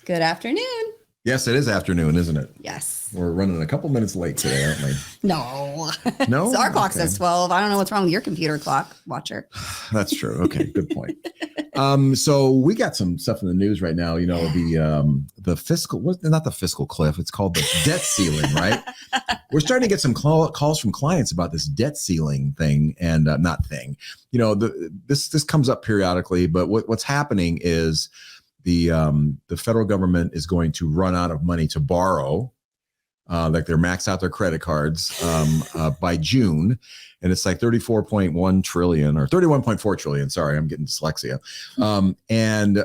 Good afternoon. Yes, it is afternoon, isn't it? Yes. We're running a couple minutes late today, aren't we? No. No? So our clock says 12. I don't know what's wrong with your computer clock watcher. That's true. Okay, good point. So we got some stuff in the news right now. You know, the fiscal, not the fiscal cliff. It's called the debt ceiling, right? We're starting to get some calls from clients about this debt ceiling thing, and not thing. You know, this comes up periodically, but what's happening is the federal government is going to run out of money to borrow. Like they're maxed out their credit cards by June, and it's like 34.1 trillion or 31.4 trillion. Sorry, I'm getting dyslexia. And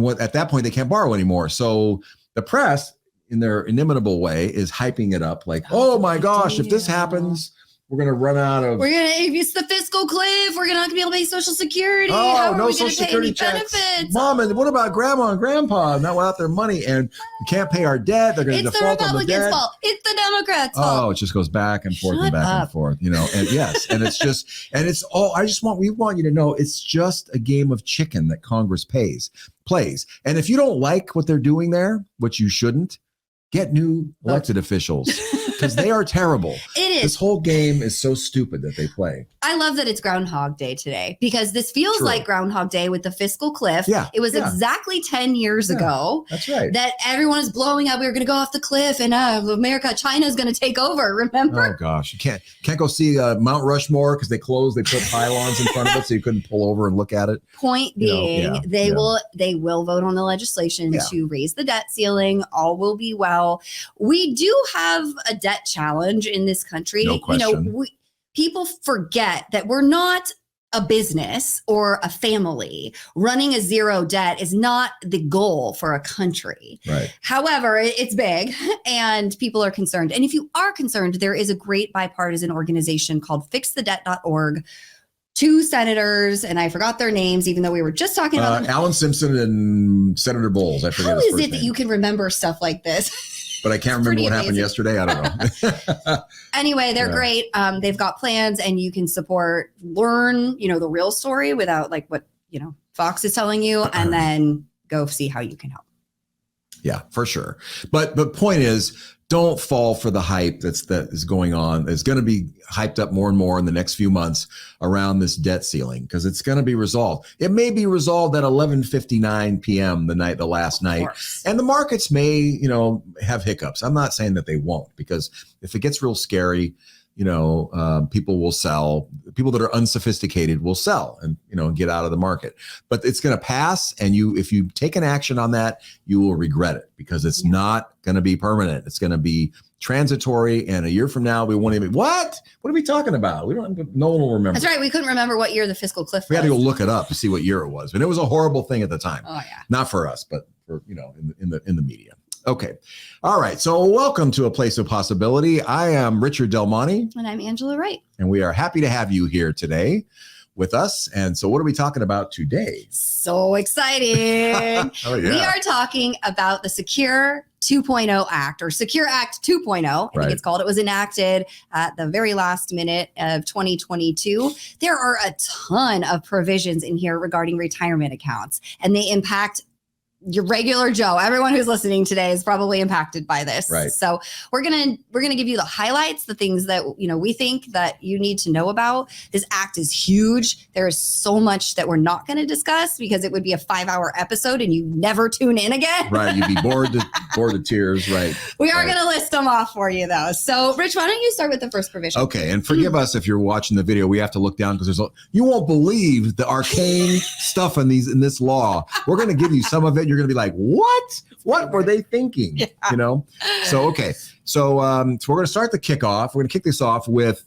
what at that point they can't borrow anymore. So the press, in their inimitable way, is hyping it up like, oh my gosh, if this happens, we're going to run out of. If it's the fiscal cliff, we're not going to be able to pay Social Security. Oh, how are no we going Social to pay any Security checks. benefits? Mom, and what about grandma and grandpa not without their money? And we can't pay our debt. They're going to default on the debt. It's the Republicans' fault. It's the Democrats' fault. Oh, it just goes back and forth Shut and back up. and forth, you know, and yes. And it's just, and it's all, we want you to know it's just a game of chicken that Congress plays. And if you don't like what they're doing there, which you shouldn't, get new elected officials because they are terrible. It is. This whole game is so stupid that they play. I love that it's Groundhog Day today because this feels like Groundhog Day with the fiscal cliff. Yeah, it was exactly 10 years ago. That's right. That everyone is blowing up. We were going to go off the cliff and China's going to take over. Remember? Oh gosh, you can't go see Mount Rushmore because they closed. They put pylons in front of it so you couldn't pull over and look at it. Point being, they will vote on the legislation to raise the debt ceiling. All will be well. We do have a debt challenge in this country. No question. You know, people forget that we're not a business or a family. Running a zero debt is not the goal for a country. Right. However, it's big and people are concerned. And if you are concerned, there is a great bipartisan organization called fixthedebt.org. Two senators, and I forgot their names, even though we were just talking about them. Alan Simpson and Senator Bowles. I forget How his is first it that name. you can remember stuff like this? But I can't remember what happened yesterday. I don't know. Anyway, they're great. They've got plans, and you can learn, the real story without like what, Fox is telling you, and then go see how you can help. Yeah, for sure. But the point is, don't fall for the hype that is going on. It's going to be hyped up more and more in the next few months around this debt ceiling because it's going to be resolved. It may be resolved at 11:59 p.m. the last night, and the markets may, have hiccups. I'm not saying that they won't, because if it gets real scary, people will sell. People that are unsophisticated will sell and, get out of the market. But it's going to pass. And if you take an action on that, you will regret it because it's not going to be permanent. It's going to be transitory. And a year from now, we won't even, what are we talking about? No one will remember. That's right. We couldn't remember what year the fiscal cliff was. We had to go look it up to see what year it was. And it was a horrible thing at the time. Oh, yeah. Not for us, but for, in the media. Okay. All right. So welcome to A Place of Possibility. I am Richard Del Monte. And I'm Angela Wright. And we are happy to have you here today with us. And so what are we talking about today? So exciting. Oh, yeah. We are talking about the Secure 2.0 Act, or Secure Act 2.0, I think it's called. It was enacted at the very last minute of 2022. There are a ton of provisions in here regarding retirement accounts, and they impact your regular Joe. Everyone who's listening today is probably impacted by this. Right. So we're gonna give you the highlights, the things that we think that you need to know about. This act is huge. There is so much that we're not going to discuss because it would be a 5-hour episode and you never tune in again. Right. You'd be bored to tears. Right. We are going to list them off for you though. So Rich, why don't you start with the first provision? Okay. And forgive us if you're watching the video, we have to look down because you won't believe the arcane stuff in this law. We're going to give you some of it. You're going to be like, what were they thinking? Yeah. So, okay. So we're going to start the kickoff. We're going to kick this off with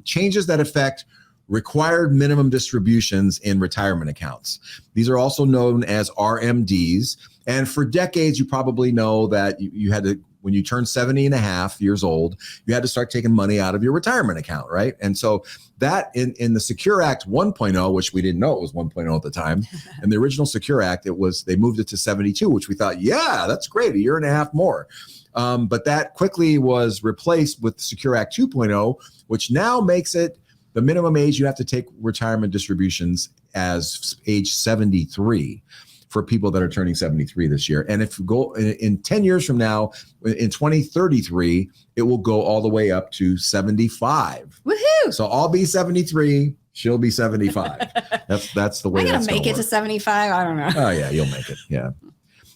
changes that affect required minimum distributions in retirement accounts. These are also known as RMDs. And for decades, you probably know that you had to, when you turned 70 and a half years old, you had to start taking money out of your retirement account, right? And so that in the Secure Act 1.0, which we didn't know it was 1.0 at the time, and the original Secure Act, they moved it to 72, which we thought, yeah, that's great, a year and a half more. But that quickly was replaced with Secure Act 2.0, which now makes it the minimum age you have to take retirement distributions as age 73. for people that are turning 73 this year. And if you go in 10 years from now, in 2033, it will go all the way up to 75. Woohoo! So I'll be 73. She'll be 75. That's the way I'm that's gonna make it to 75. I don't know. Oh yeah, you'll make it. Yeah.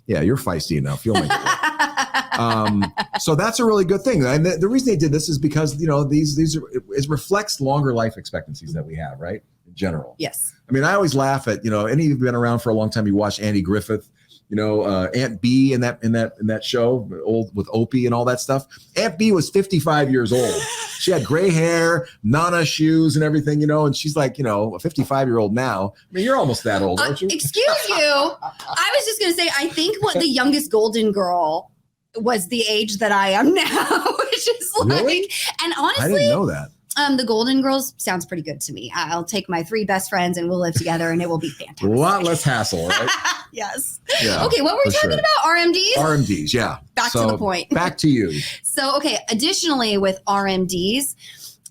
Yeah, you're feisty enough. You'll make it. So that's a really good thing. And the reason they did this is because, you know, it reflects longer life expectancies that we have, right? In general. Yes. I mean, I always laugh at, you know, any of you been around for a long time, you watch Andy Griffith, you know, Aunt B in that show, old with Opie and all that stuff. Aunt B was 55 years old. She had gray hair, Nana shoes and everything, you know, and she's like, you know, a 55-year-old now. I mean, you're almost that old, aren't you? Excuse you. I was just going to say, I think what the youngest Golden Girl was the age that I am now, which is like, really? And honestly, I didn't know that. The Golden Girls sounds pretty good to me. I'll take my 3 best friends and we'll live together and it will be fantastic. A lot less hassle, right? Yes. Yeah, okay, what were we talking about? RMDs? RMDs, yeah. Back to the point. Back to you. So, okay, additionally with RMDs,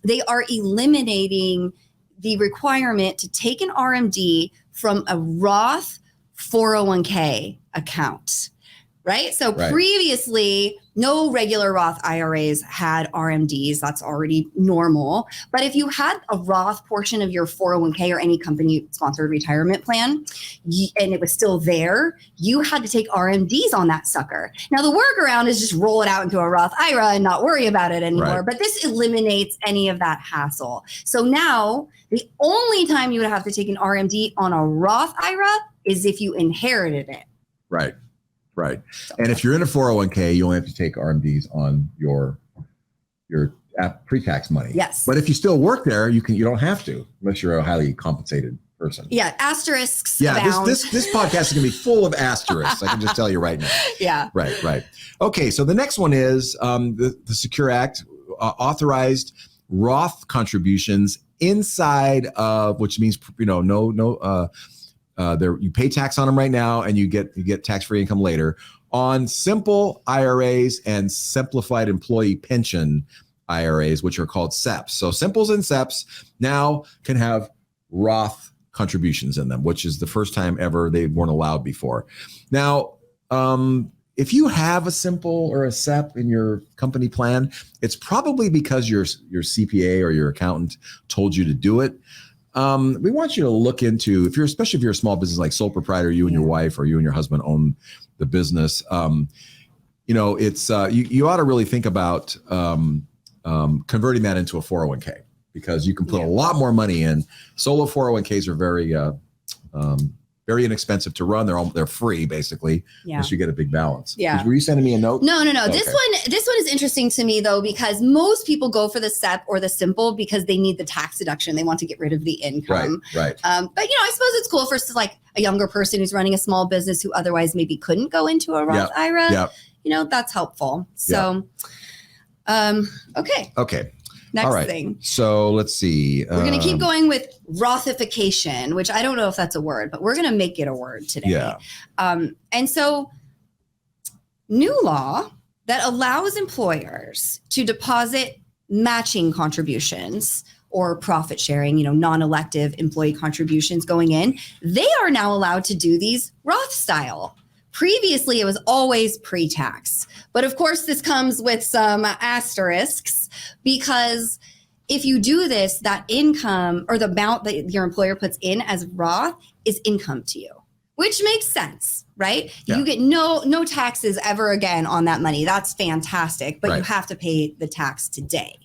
they are eliminating the requirement to take an RMD from a Roth 401k account. Right? So previously, no regular Roth IRAs had RMDs. That's already normal. But if you had a Roth portion of your 401k or any company-sponsored retirement plan, and it was still there, you had to take RMDs on that sucker. Now, the workaround is just roll it out into a Roth IRA and not worry about it anymore. Right. But this eliminates any of that hassle. So now, the only time you would have to take an RMD on a Roth IRA is if you inherited it. Right. Right. And if you're in a 401k, you only have to take RMDs on your pre-tax money. Yes. But if you still work there, you don't have to, unless you're a highly compensated person. Yeah. Asterisks. Yeah. Abound. This podcast is going to be full of asterisks. I can just tell you right now. Yeah. Right. Okay. So the next one is the Secure Act authorized Roth contributions inside of, which means, you know, you pay tax on them right now, and you get tax-free income later on simple IRAs and simplified employee pension IRAs, which are called SEPs. So simples and SEPs now can have Roth contributions in them, which is the first time ever they weren't allowed before. Now, if you have a simple or a SEP in your company plan, it's probably because your CPA or your accountant told you to do it. We want you to look into, especially if you're a small business like sole proprietor, you and your wife or you and your husband own the business. You know, it's you ought to really think about converting that into a 401k, because you can put a lot more money in. Solo 401ks are very inexpensive to run. They're free basically, unless you get a big balance. Yeah. Were you sending me a note? No. Okay. This one is interesting to me though, because most people go for the SEP or the simple because they need the tax deduction. They want to get rid of the income. Right. But you know, I suppose it's cool for like a younger person who's running a small business who otherwise maybe couldn't go into a Roth IRA. Yep. You know, that's helpful. So, okay. Okay. Next thing. So let's see. We're going to keep going with Rothification, which I don't know if that's a word, but we're going to make it a word today. Yeah. And so new law that allows employers to deposit matching contributions or profit sharing, you know, non-elective employee contributions going in. They are now allowed to do these Roth style. Previously, it was always pre-tax. But of course, this comes with some asterisks, because if you do this, that income or the amount that your employer puts in as Roth is income to you, which makes sense, right? Yeah. You get no taxes ever again on that money. That's fantastic, but you have to pay the tax today.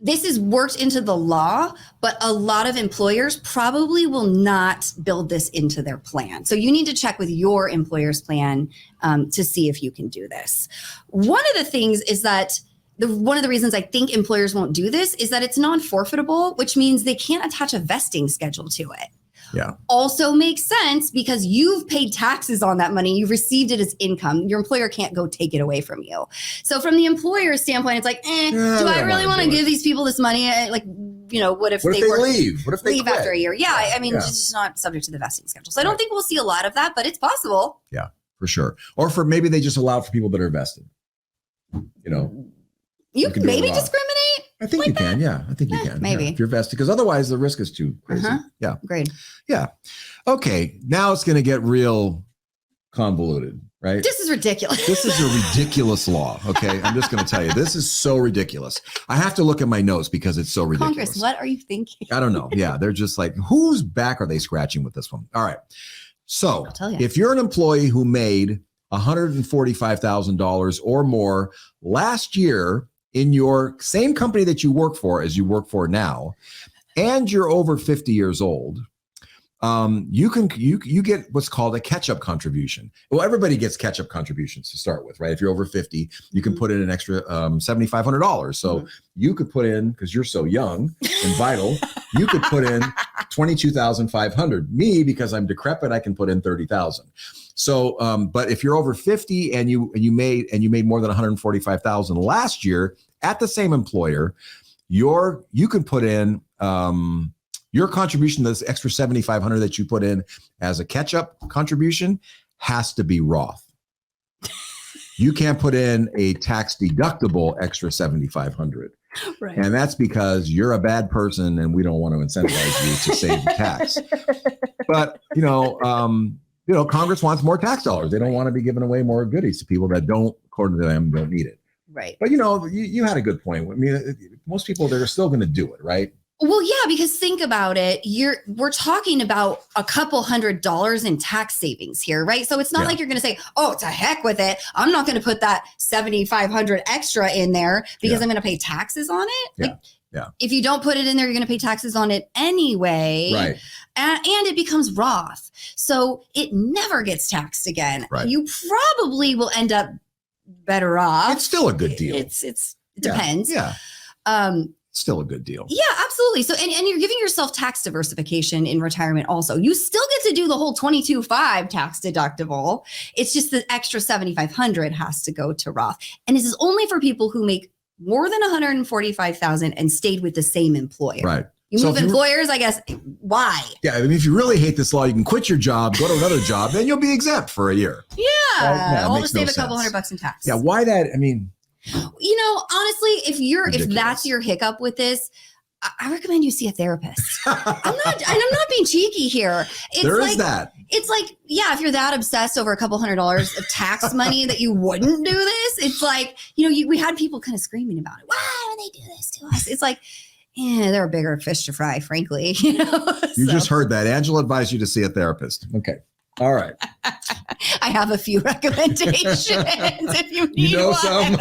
This is worked into the law, but a lot of employers probably will not build this into their plan. So you need to check with your employer's plan to see if you can do this. One of the things is that one of the reasons I think employers won't do this is that it's non-forfeitable, which means they can't attach a vesting schedule to it. Yeah. Also makes sense because you've paid taxes on that money. You've received it as income. Your employer can't go take it away from you. So from the employer's standpoint, it's like, do I really want to give these people this money? Like, you know, what if they leave? What if they leave quit? after a year? Yeah. I mean, it's just not subject to the vesting schedule. So I don't think we'll see a lot of that, but it's possible. Yeah, for sure. Or for maybe they just allow for people that are vested. You know, you can maybe discriminate. I think you can. Yeah, I think you can. Maybe. If you're vested, because otherwise the risk is too crazy. Yeah. Great. Yeah. Okay. Now it's going to get real convoluted, right? This is ridiculous. This is a ridiculous law. Okay. I'm just going to tell you, this is so ridiculous. I have to look at my notes because it's so ridiculous. Congress, what are you thinking? I don't know. Yeah. They're just like, whose back are they scratching with this one? All right. So if you're an employee who made $145,000 or more last year in your same company that you work for as you work for now, and you're over 50 years old, you get what's called a catch-up contribution. Well, everybody gets catch-up contributions to start with, right? If you're over 50, you can put in an extra $7,500. So you could put in, because you're so young and vital, you could put in $22,500. Me, because I'm decrepit, I can put in $30,000. So, but if you're over 50 and you made more than $145,000 last year at the same employer, you can put in your contribution, this extra $7,500 that you put in as a catch-up contribution, has to be Roth. You can't put in a tax-deductible extra $7,500. Right. And that's because you're a bad person and we don't want to incentivize you to save the tax. But, Congress wants more tax dollars. They don't want to be giving away more goodies to people that don't, according to them, don't need it. Right. But, you had a good point. I mean, most people, they're still going to do it, right? Well, yeah, because think about it. We're talking about a couple $100 in tax savings here, right? So it's not like you're going to say, oh, to heck with it. I'm not going to put that $7,500 extra in there because I'm going to pay taxes on it. If you don't put it in there, you're going to pay taxes on it anyway. Right. And it becomes Roth. So it never gets taxed again. Right. You probably will end up better off. It's still a good deal. It depends. Yeah. Still a good deal. Yeah, absolutely. So, and you're giving yourself tax diversification in retirement also. You still get to do the whole 22.5 tax deductible. It's just the extra 7,500 has to go to Roth. And this is only for people who make more than 145,000 and stayed with the same employer. Right. You move employers, I guess. Why? Yeah. I mean, if you really hate this law, you can quit your job, go to another job, then you'll be exempt for a year. Yeah. All to save a couple $100 in tax. Yeah. Why that? I mean, honestly, if that's your hiccup with this, I recommend you see a therapist. I'm not being cheeky here. It's that. It's like, yeah, if you're that obsessed over a couple $100 of tax money that you wouldn't do this, it's like, we had people kind of screaming about it. Why would they do this to us? It's like, there are bigger fish to fry, frankly. You just heard that. Angela advised you to see a therapist. Okay. All right. I have a few recommendations if you need one. Some?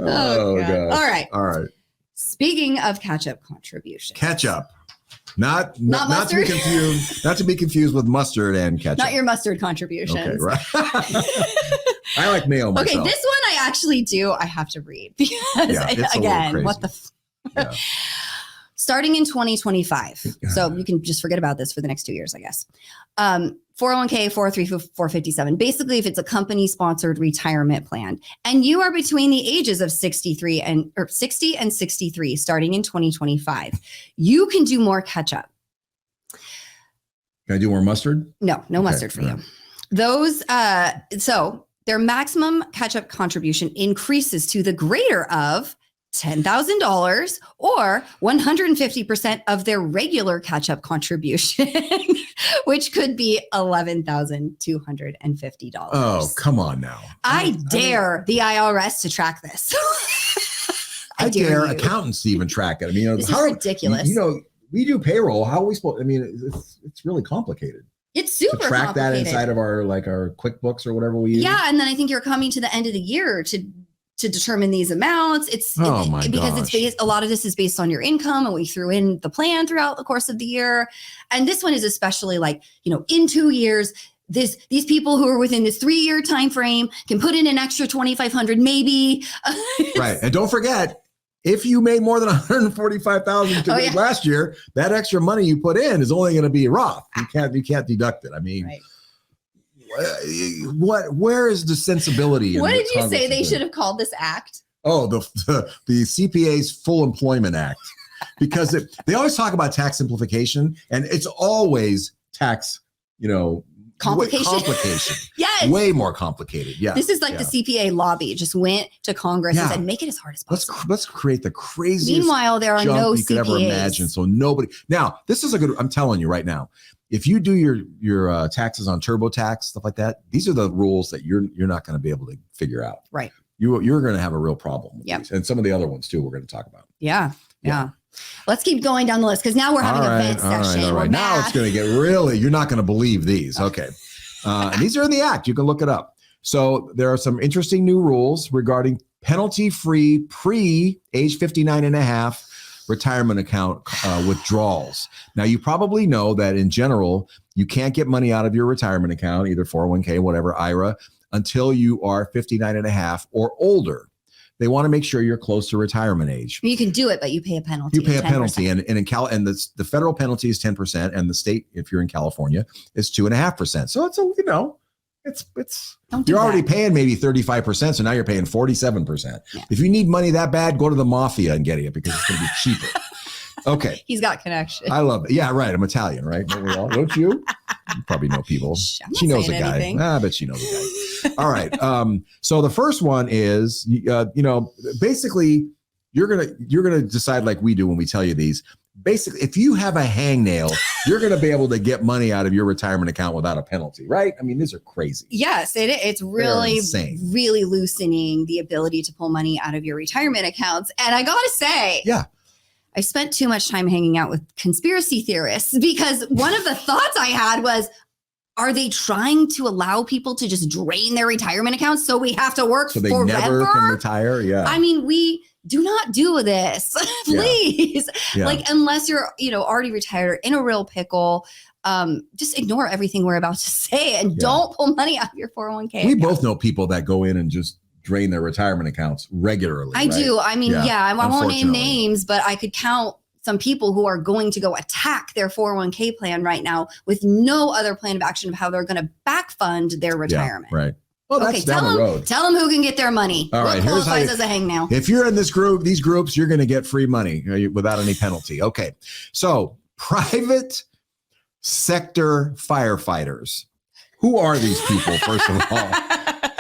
Oh, God. All right. Speaking of catch-up contributions. Ketchup. Not to be confused. Not to be confused with mustard and ketchup. Not your mustard contributions. Okay, right. I like mayo myself. Okay, this one I actually do. I have to read because again, what the. Starting in 2025. So you can just forget about this for the next 2 years, I guess. 401k, 403, 457. Basically, if it's a company sponsored retirement plan and you are between the ages of 60 and 63 starting in 2025, you can do more catch up. Can I do more mustard? No mustard for you. Those, so their maximum catch up contribution increases to the greater of $10,000 or 150% of their regular catch-up contribution, which could be $11,250. Oh, come on now. I dare the IRS to track this. I dare accountants to even track it. I mean, this is ridiculous. We do payroll. How are we supposed? I mean, it's really complicated. It's super to track that inside of our QuickBooks or whatever we use. Yeah, and then I think you're coming to the end of the year to determine these amounts. Because it's based, a lot of this is based on your income, and we threw in the plan throughout the course of the year. And this one is especially in 2 years, these people who are within this 3-year time frame can put in an extra 2,500 maybe. Right. And don't forget, if you made more than 145,000 last year, that extra money you put in is only going to be Roth. You can't deduct it. I mean, right. Where is the sensibility? What did you say they should have called this act? Oh, the CPA's Full Employment Act, because they always talk about tax simplification, and it's always tax, Complication. Yes. Way more complicated. Yeah. This is like the CPA lobby just went to Congress and said, make it as hard as possible. Let's create the craziest Meanwhile, there are no you could ever CPAs. imagine. So nobody. Now, this is a good, I'm telling you right now, if you do your taxes on TurboTax, stuff like that, these are the rules that you're not going to be able to figure out. Right. You're going to have a real problem with Yep. these. And some of the other ones too, we're going to talk about. Yeah. Let's keep going down the list because now we're having a vent session. All right. Now it's going to get really, you're not going to believe these. Okay. And these are in the act. You can look it up. So there are some interesting new rules regarding penalty-free pre-age 59 and a half retirement account withdrawals. Now, you probably know that in general, you can't get money out of your retirement account, either 401k, whatever, IRA, until you are 59 and a half or older. They want to make sure you're close to retirement age. You can do it, but you pay a penalty. You pay a penalty, and the federal penalty is 10%, and the state, if you're in California, is 2.5%. So it's you're already paying maybe 35%, so now you're paying 47%. Yeah. If you need money that bad, go to the mafia and get it because it's going to be cheaper. Okay. He's got connections. I love it. Yeah, right. I'm Italian, right? Don't you? You probably know people. She knows a guy. I bet she knows a guy. All right. So the first one is, basically, you're gonna decide like we do when we tell you these. Basically, if you have a hangnail, you're going to be able to get money out of your retirement account without a penalty, right? I mean, these are crazy. Yes, it's really, really loosening the ability to pull money out of your retirement accounts. And I got to say, I spent too much time hanging out with conspiracy theorists because one of the thoughts I had was, are they trying to allow people to just drain their retirement accounts so we have to work forever? So they never can retire? Yeah. I mean, we do not do this, please. Yeah. Like, unless you're, already retired or in a real pickle, just ignore everything we're about to say and don't pull money out of your 401k. We both know people that go in and just drain their retirement accounts regularly. I do. I mean, I won't name names, but I could count some people who are going to go attack their 401k plan right now with no other plan of action of how they're going to back fund their retirement. Yeah, right. Well, that's down the road. Tell them who can get their money. All right, here's how as a hangnail. If you're in these groups, you're going to get free money without any penalty. Okay. So private sector firefighters. Who are these people, first of all?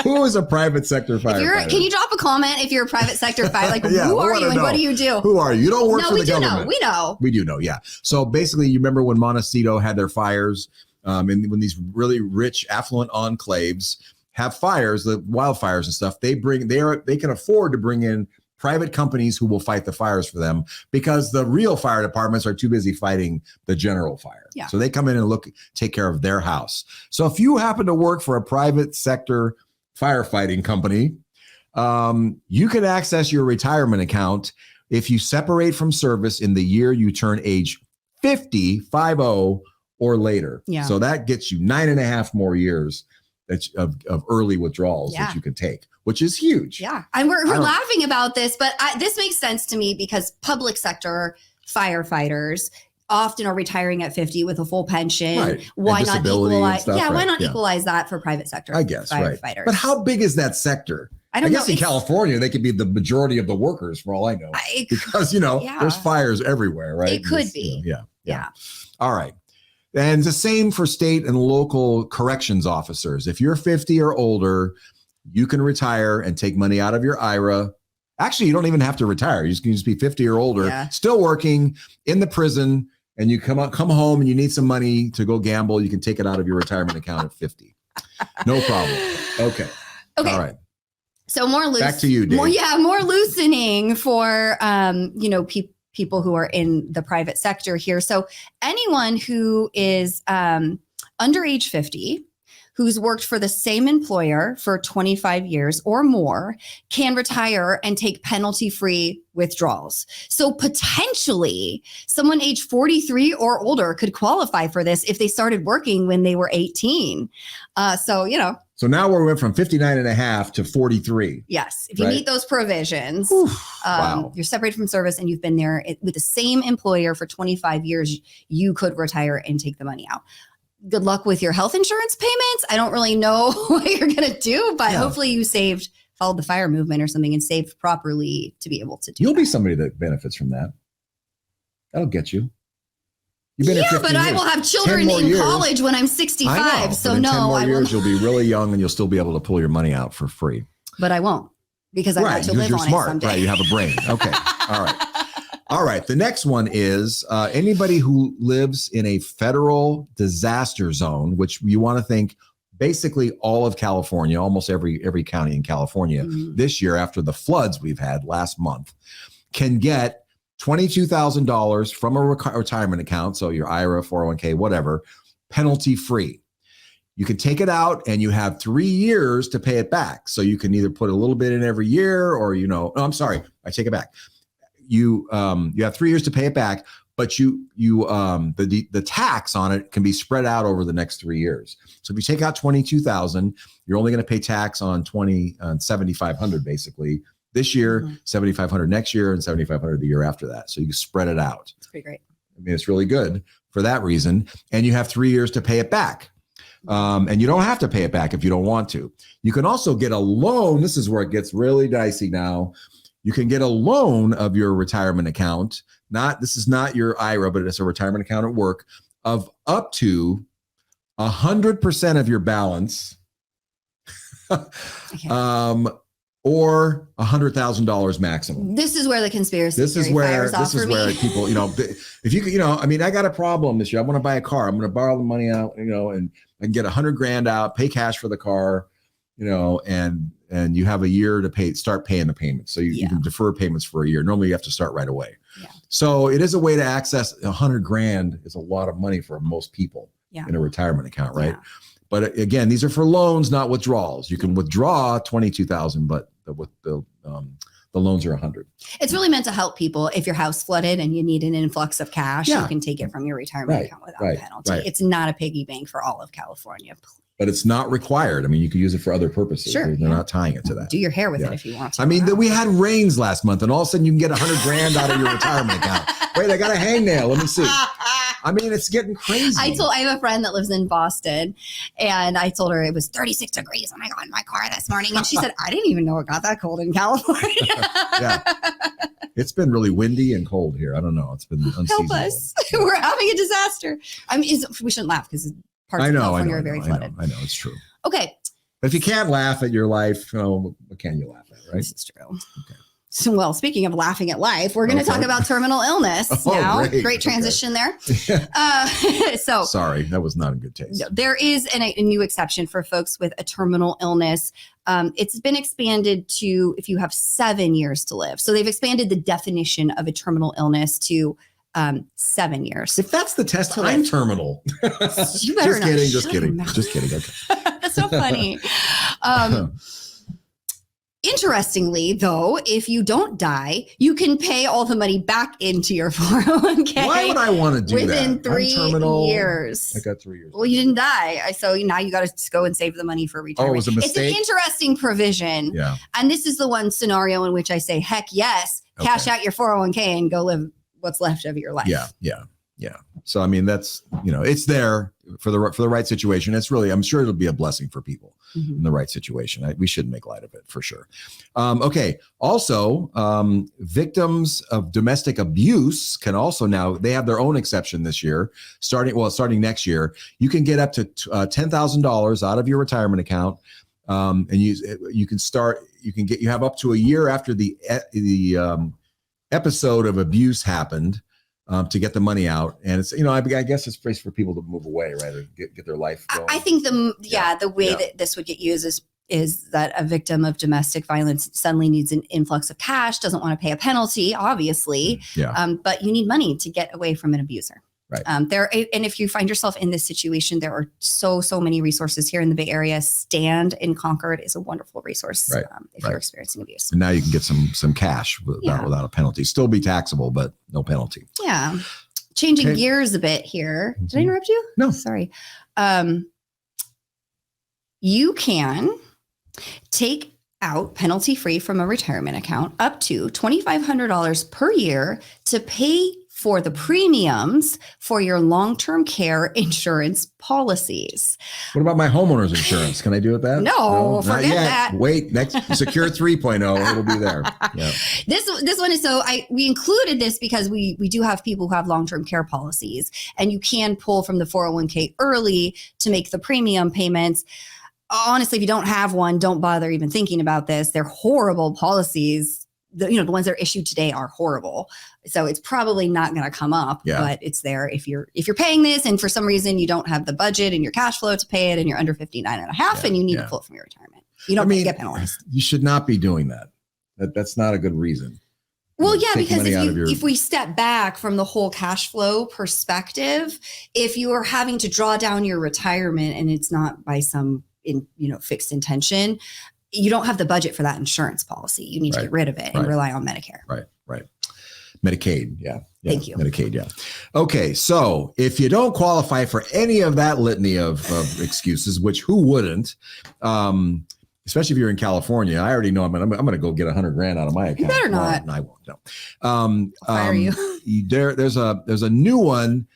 Who is a private sector firefighter? Can you drop a comment if you're a private sector firefighter? Like, who are you and what do you do? Who are you? You don't work for the government. No, we know. We do know, yeah. So basically, you remember when Montecito had their fires, and when these really rich, affluent enclaves have fires, the wildfires and stuff, they can afford to bring in private companies who will fight the fires for them because the real fire departments are too busy fighting the general fire. Yeah. So they come in and take care of their house. So if you happen to work for a private sector firefighting company, you can access your retirement account if you separate from service in the year you turn age 50 or later. Yeah. So that gets you 9.5 more years of early withdrawals that you can take, which is huge. Yeah. And we're laughing about this, but this makes sense to me because public sector firefighters often are retiring at 50 with a full pension. Right. Why not equalize? Why not equalize that for private sector? I guess, firefighters. Right. But how big is that sector? I guess in California, they could be the majority of the workers for all I know. Because, there's fires everywhere, right? It could be. Yeah. All right. And it's the same for state and local corrections officers. If you're 50 or older, you can retire and take money out of your IRA. Actually, you don't even have to retire. You can just be 50 or older, still working in the prison, and you come home and you need some money to go gamble. You can take it out of your retirement account at 50. No problem. Okay. All right. So more loose. Back to you, Dave. More loosening for people who are in the private sector here. So anyone who is under age 50, who's worked for the same employer for 25 years or more, can retire and take penalty-free withdrawals. So potentially someone age 43 or older could qualify for this if they started working when they were 18. So now we went from 59 and a half to 43. Yes. If you meet those provisions, you're separated from service and you've been there with the same employer for 25 years, you could retire and take the money out. Good luck with your health insurance payments. I don't really know what you're going to do, but hopefully you followed the fire movement or something and saved properly to be able to do You'll be somebody that benefits from that. That'll get you. You've been here 15 but I years. will have children 10 more in years. college when I'm 65. I know, So but in no, 10 more I years, will. you'll be really young and you'll still be able to pull your money out for free. But I won't because I want to live you're on smart. it someday. Right, you have a brain. Okay, all right. All right, the next one is anybody who lives in a federal disaster zone, which you want to think basically all of California, almost every county in California this year after the floods we've had last month, can get $22,000 from a retirement account, so your IRA, 401k, whatever, penalty free. You can take it out and you have 3 years to pay it back. So you can either put a little bit in every year or, I'm sorry, I take it back. You have 3 years to pay it back, but the tax on it can be spread out over the next 3 years. So if you take out $22,000, you're only going to pay tax on $7,500 basically this year, $7,500 next year, and $7,500 the year after that. So you can spread it out. It's pretty great. I mean, it's really good for that reason. And you have 3 years to pay it back. And you don't have to pay it back if you don't want to. You can also get a loan. This is where it gets really dicey now. You can get a loan of your retirement account. This is not your IRA, but it's a retirement account at work of up to 100% of your balance. Or $100,000 maximum. This is where the conspiracy theory fires off for me. People, if you I mean, I got a problem this year. I want to buy a car. I'm going to borrow the money out, and I can get $100,000 out, pay cash for the car, and you have a year to start paying the payments. So you can defer payments for a year. Normally you have to start right away. Yeah. So it is a way to access $100,000 is a lot of money for most people in a retirement account, right? Yeah. But again, these are for loans, not withdrawals. You can withdraw $22,000, but the loans are $100,000. It's really meant to help people. If your house flooded and you need an influx of cash, you can take it from your retirement account without a penalty. Right. It's not a piggy bank for all of California. But it's not required. I mean, you could use it for other purposes. Sure, they're not tying it to that. Do your hair with it if you want to. I mean, we had rains last month, and all of a sudden you can get $100,000 out of your retirement account. Wait, I got a hangnail. Let me see. I mean, it's getting crazy. I have a friend that lives in Boston, and I told her it was 36 degrees when I got in my car this morning. And she said, I didn't even know it got that cold in California. Yeah. It's been really windy and cold here. I don't know. It's been unseasonable. Help us. We're having a disaster. I mean, we shouldn't laugh because parts of California are very flooded. I know. It's true. Okay. But if you can't laugh at your life, what can you laugh at, right? This is true. Okay. So, well, speaking of laughing at life, we're going to talk about terminal illness now. Great transition there. So, sorry, that was not in good taste. There is a new exception for folks with a terminal illness. It's been expanded to if you have 7 years to live. So they've expanded the definition of a terminal illness to 7 years. If that's the test, I'm terminal. You better not. Just kidding. Okay. That's so funny. Interestingly, though, if you don't die, you can pay all the money back into your 401k. Why would I want to do within that? 3 years? I got 3 years. Well, you didn't die. So now you got to go and save the money for retirement. Oh, it was a mistake? It's an interesting provision. Yeah. And this is the one scenario in which I say, heck yes, cash out your 401k and go live what's left of your life. Yeah. So, I mean, that's, it's there for the right situation. It's really, I'm sure it'll be a blessing for people in the right situation. We shouldn't make light of it for sure. Okay. Also, victims of domestic abuse can also now, they have their own exception this year, starting next year. You can get up to $10,000 out of your retirement account. And you have up to a year after the episode of abuse happened. To get the money out. And it's, I guess it's place for people to move away, right? Or get their life going. I think the way that this would get used is that a victim of domestic violence suddenly needs an influx of cash, doesn't want to pay a penalty, obviously. But you need money to get away from an abuser. Right. And if you find yourself in this situation, there are so many resources here in the Bay Area. Stand in Concord is a wonderful resource if you're experiencing abuse. And now you can get some cash without a penalty. Still be taxable, but no penalty. Yeah. Changing gears a bit here. Did I interrupt you? No. Sorry. You can take out penalty free from a retirement account up to $2,500 per year to pay for the premiums for your long-term care insurance policies. What about my homeowner's insurance? Can I do it that? No, not forget yet. that. Wait, next Secure 3.0, it'll be there. Yeah. This one is we included this because we do have people who have long-term care policies, and you can pull from the 401k early to make the premium payments. Honestly, if you don't have one, don't bother even thinking about this. They're horrible policies. The ones that are issued today are horrible. So it's probably not going to come up, but it's there if you're paying this and for some reason you don't have the budget and your cash flow to pay it and you're under 59 and a half and you need to pull it from your retirement. You don't get penalized. You should not be doing that. That's not a good reason. Well, yeah, because if we step back from the whole cash flow perspective, if you are having to draw down your retirement and it's not by some fixed intention, you don't have the budget for that insurance policy. You need to get rid of it and rely on Medicare. Right. Medicaid. Yeah. Thank you. Medicaid. Yeah. Okay. So if you don't qualify for any of that litany of excuses, which who wouldn't, especially if you're in California, I already know I'm going to go get $100,000 out of my account. You better not. No, I won't. No. I'll fire you. There's a new one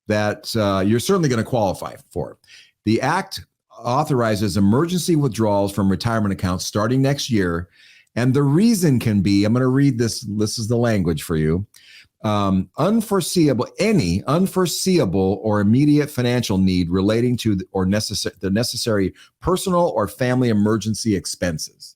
that you're certainly going to qualify for. The act authorizes emergency withdrawals from retirement accounts starting next year. And the reason can be, I'm going to read this. This is the language for you. Any unforeseeable or immediate financial need relating to the necessary personal or family emergency expenses.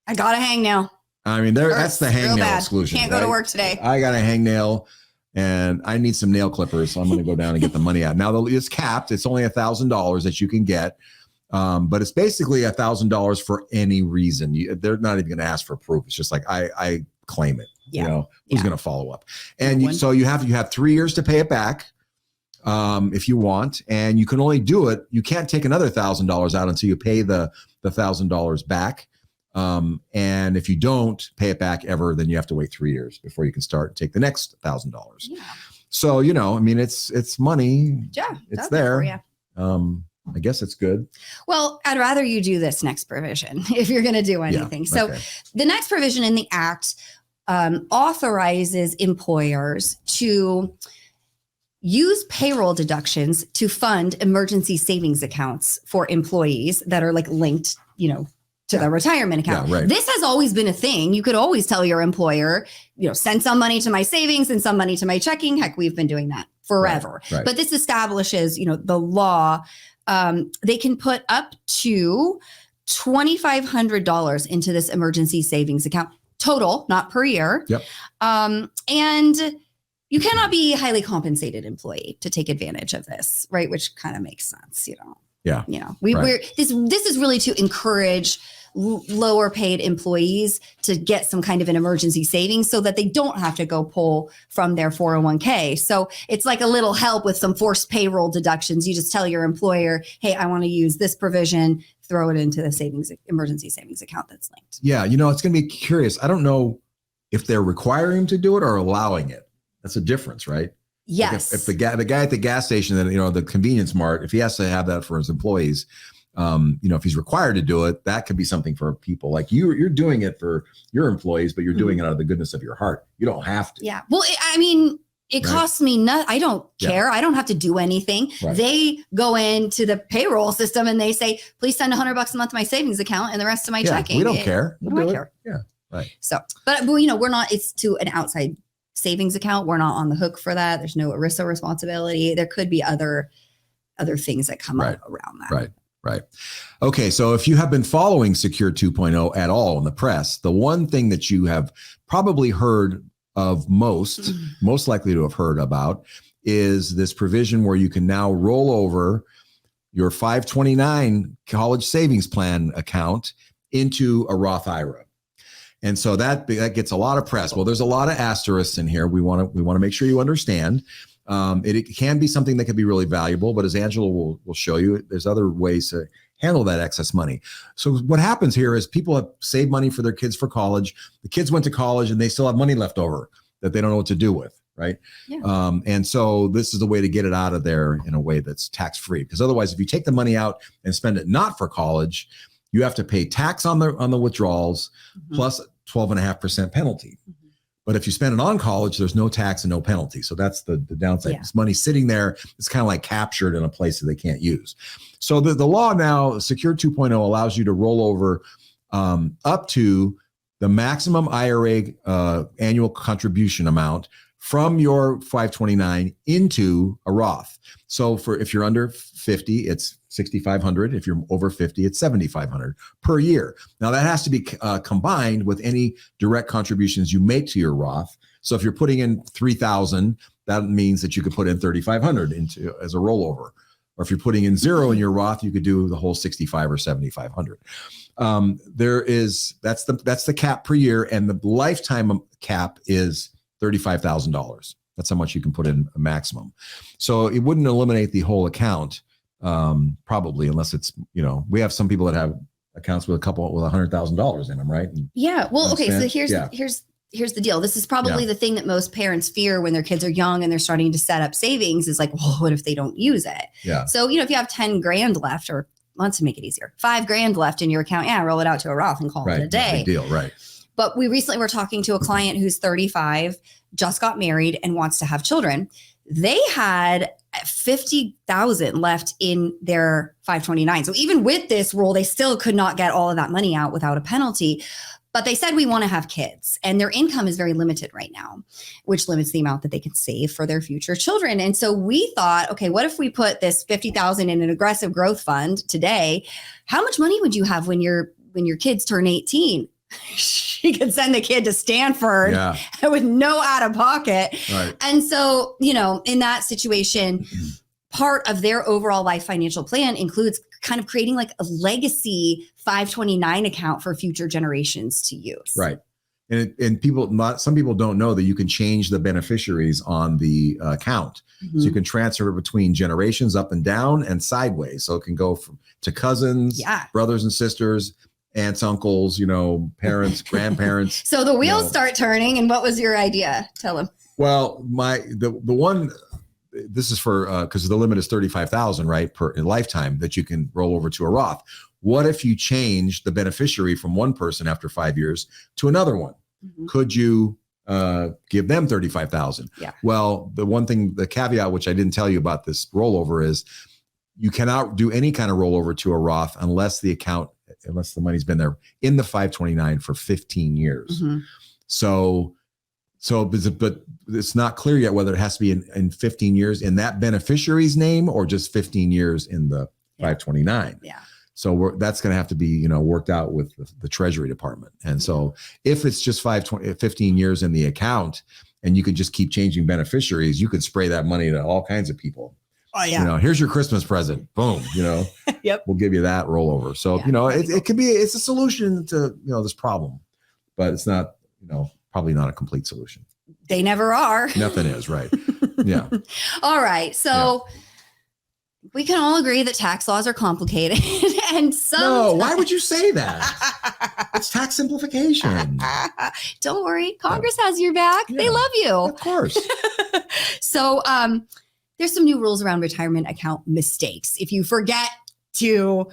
I got a hangnail. I mean, that's the hangnail exclusion. Can't go to work today. I got a hangnail and I need some nail clippers. So I'm going to go down and get the money out. Now it's capped. It's only $1,000 that you can get. But it's basically $1,000 for any reason. They're not even going to ask for proof. It's just like, I claim it. Who's going to follow up? And so you have 3 years to pay it back if you want, and you can only do it. You can't take another $1,000 out until you pay the $1,000 back. And if you don't pay it back ever, then you have to wait 3 years before you can start and take the next $1,000. Yeah. So, it's money. Yeah. It's there. I guess it's good. Well, I'd rather you do this next provision if you're going to do anything. So the next provision in the act authorizes employers to use payroll deductions to fund emergency savings accounts for employees that are linked, to the retirement account. Yeah, right. This has always been a thing. You could always tell your employer, send some money to my savings and some money to my checking. Heck, we've been doing that forever. Right. But this establishes, the law. They can put up to $2,500 into this emergency savings account total, not per year. Yep. And you cannot be a highly compensated employee to take advantage of this, right? Which kind of makes sense, Yeah. This is really to encourage lower paid employees to get some kind of an emergency savings so that they don't have to go pull from their 401k. So it's like a little help with some forced payroll deductions. You just tell your employer, hey, I want to use this provision, throw it into the emergency savings account that's linked. Yeah. It's going to be curious. I don't know if they're requiring him to do it or allowing it. That's a difference, right? Yes. If the guy at the gas station, that the convenience mart, if he has to have that for his employees, if he's required to do it, that could be something for people like you. You're doing it for your employees, but you're doing it out of the goodness of your heart. You don't have to. Yeah. Well, it costs me nothing. I don't care. I don't have to do anything. Right. They go into the payroll system and they say, please send $100 a month to my savings account and the rest to my checking. We don't care. We don't care. Yeah. Right. So, but we're not, it's to an outside savings account. We're not on the hook for that. There's no ERISA responsibility. There could be other things that come up around that. Right. Okay. So if you have been following Secure 2.0 at all in the press, the one thing that you have probably heard of most likely to have heard about is this provision where you can now roll over your 529 college savings plan account into a Roth IRA. And so that gets a lot of press. Well, there's a lot of asterisks in here. We want to make sure you understand. It can be something that can be really valuable, but as Angela will show you, there's other ways to handle that excess money. So what happens here is people have saved money for their kids for college. The kids went to college and they still have money left over that they don't know what to do with, right? Yeah. And so this is the way to get it out of there in a way that's tax-free. Because otherwise, if you take the money out and spend it not for college, you have to pay tax on the withdrawals plus 12.5% penalty. But if you spend it on college, there's no tax and no penalty. So that's the downside. Yeah. This money sitting there, it's kind of like captured in a place that they can't use. So the law now, Secure 2.0, allows you to roll over up to the maximum IRA annual contribution amount from your 529 into a Roth. So if you're under 50, it's $6,500. If you're over 50, it's $7,500 per year. Now that has to be combined with any direct contributions you make to your Roth. So if you're putting in $3,000, that means that you could put in $3,500 into as a rollover. Or if you're putting in zero in your Roth, you could do the whole $6,500 or $7,500. That's the cap per year, and the lifetime cap is $35,000. That's how much you can put in a maximum. So it wouldn't eliminate the whole account, probably, unless it's, we have some people that have accounts with $100,000 in them, right? And yeah. Well, okay. So here's the deal. This is probably the thing that most parents fear when their kids are young and they're starting to set up savings is like, well, what if they don't use it? Yeah. So, if you have 10 grand left, or let's make it easier, 5 grand left in your account, roll it out to a Roth and call it a day. Big deal, right? But we recently were talking to a client who's 35, just got married and wants to have children. They had 50,000 left in their 529. So even with this rule, they still could not get all of that money out without a penalty. But they said, we want to have kids, and their income is very limited right now, which limits the amount that they can save for their future children. And so we thought, okay, what if we put this 50,000 in an aggressive growth fund today? How much money would you have when your kids turn 18? She could send the kid to Stanford with no out of pocket. Right. And so, in that situation, part of their overall life financial plan includes kind of creating like a legacy 529 account for future generations to use. Right. And some people don't know that you can change the beneficiaries on the account. Mm-hmm. So you can transfer it between generations up and down and sideways. So it can go to cousins, brothers and sisters, aunts, uncles, parents, grandparents. So the wheels start turning. And what was your idea? Tell them. Well, the one, this is for, because the limit is 35,000, right, per lifetime that you can roll over to a Roth. What if you change the beneficiary from one person after 5 years to another one? Mm-hmm. Could you give them 35,000? Yeah. Well, the caveat, which I didn't tell you about this rollover, is you cannot do any kind of rollover to a Roth unless the money's been there in the 529 for 15 years. Mm-hmm. But it's not clear yet whether it has to be in 15 years in that beneficiary's name or just 15 years in the 529. Yeah. So that's going to have to be, worked out with the Treasury Department. And so if it's just 15 years in the account and you could just keep changing beneficiaries, you could spray that money to all kinds of people. Oh yeah. Here's your Christmas present. Boom. Yep. We'll give you that rollover. So, it could be, it's a solution to, this problem, but it's not, probably not a complete solution. They never are. Nothing is, right. Yeah. All right. So we can all agree that tax laws are complicated. And no, why would you say that? It's tax simplification. Don't worry. Congress has your back. Yeah, they love you. Of course. So there's some new rules around retirement account mistakes. If you forget to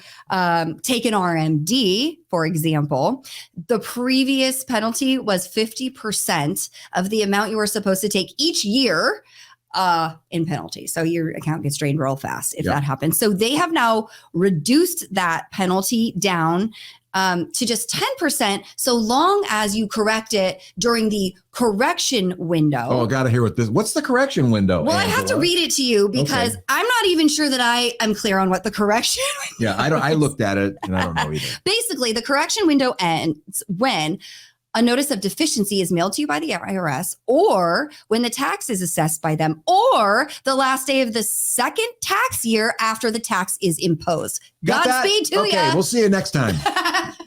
take an RMD, for example, the previous penalty was 50% of the amount you were supposed to take each year in penalty. So your account gets drained real fast if that happens. So they have now reduced that penalty down to just 10%, so long as you correct it during the correction window. Oh, I got to hear what's the correction window? Well, Angela? I have to read it to you because I'm not even sure that I am clear on what the correction window is. I looked at it and I don't know either. Basically, the correction window ends when a notice of deficiency is mailed to you by the IRS, or when the tax is assessed by them, or the last day of the second tax year after the tax is imposed. Godspeed to you. Okay, we'll see you next time.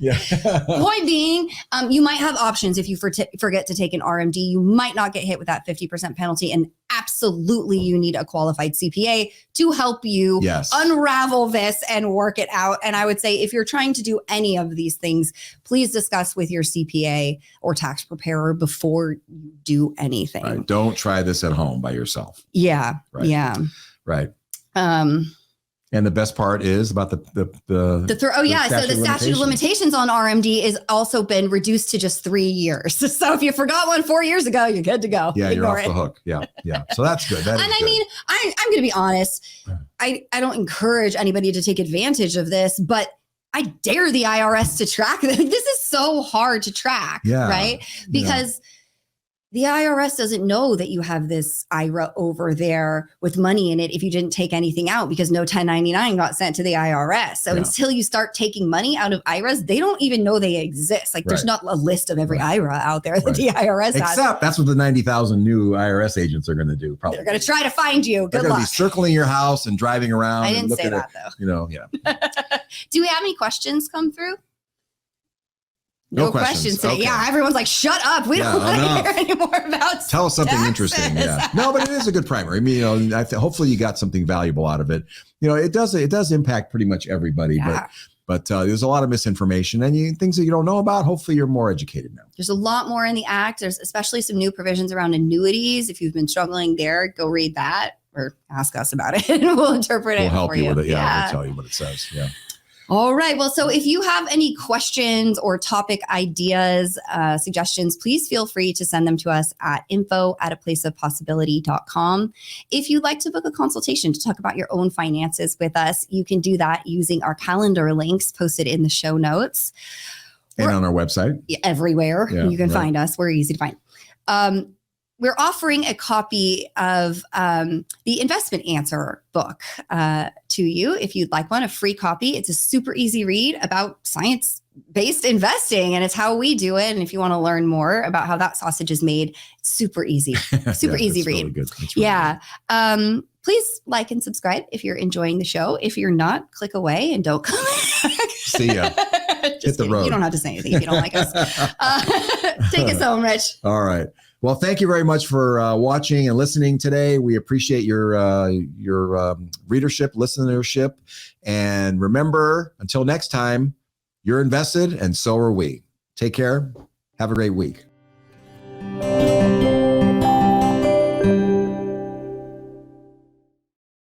Yeah. Point being, you might have options if you forget to take an RMD. You might not get hit with that 50% penalty, and absolutely you need a qualified CPA to help you unravel this and work it out. And I would say if you're trying to do any of these things, please discuss with your CPA or tax preparer before you do anything. Right. Don't try this at home by yourself. Yeah. Right. Yeah. Right. And the best part is about the So the statute of limitations on RMD is also been reduced to just 3 years. So if you forgot one 4 years ago, you're good to go. Yeah, you're off the hook. Yeah. So that's good. I'm going to be honest. I don't encourage anybody to take advantage of this, but I dare the IRS to track this. This is so hard to track, right? Because the IRS doesn't know that you have this IRA over there with money in it if you didn't take anything out, because no 1099 got sent to the IRS. So until you start taking money out of IRAs, they don't even know they exist. Like there's not a list of every IRA out there that the IRS has. Except that's what the 90,000 new IRS agents are going to do. Probably. They're going to try to find you. Good luck. They're going to be circling your house and driving around. I didn't say that though. Do we have any questions come through? No questions today. Okay. Yeah, everyone's like, shut up. We don't want to hear any more about Tell us something taxes. Interesting. Yeah. No, but it is a good primer. I mean, hopefully you got something valuable out of it. It does impact pretty much everybody, but there's a lot of misinformation and things that you don't know about. Hopefully you're more educated now. There's a lot more in the act. There's especially some new provisions around annuities. If you've been struggling there, go read that or ask us about it and we'll interpret it. We'll help for you with it. Yeah, we'll tell you what it says. Yeah. All right. Well, so if you have any questions or topic ideas, suggestions, please feel free to send them to us at info@aplaceofpossibility.com. If you'd like to book a consultation to talk about your own finances with us, you can do that using our calendar links posted in the show notes. And on our website. Everywhere you can find us. We're easy to find. We're offering a copy of the Investment Answer book to you if you'd like one, a free copy. It's a super easy read about science-based investing, and it's how we do it. And if you want to learn more about how that sausage is made, it's super easy, easy read. Really good. Please like and subscribe if you're enjoying the show. If you're not, click away and don't come back. See ya. Hit the road. You don't have to say anything if you don't like us. Take us home, Rich. All right. Well, thank you very much for watching and listening today. We appreciate your readership, listenership. And remember, until next time, you're invested and so are we. Take care. Have a great week.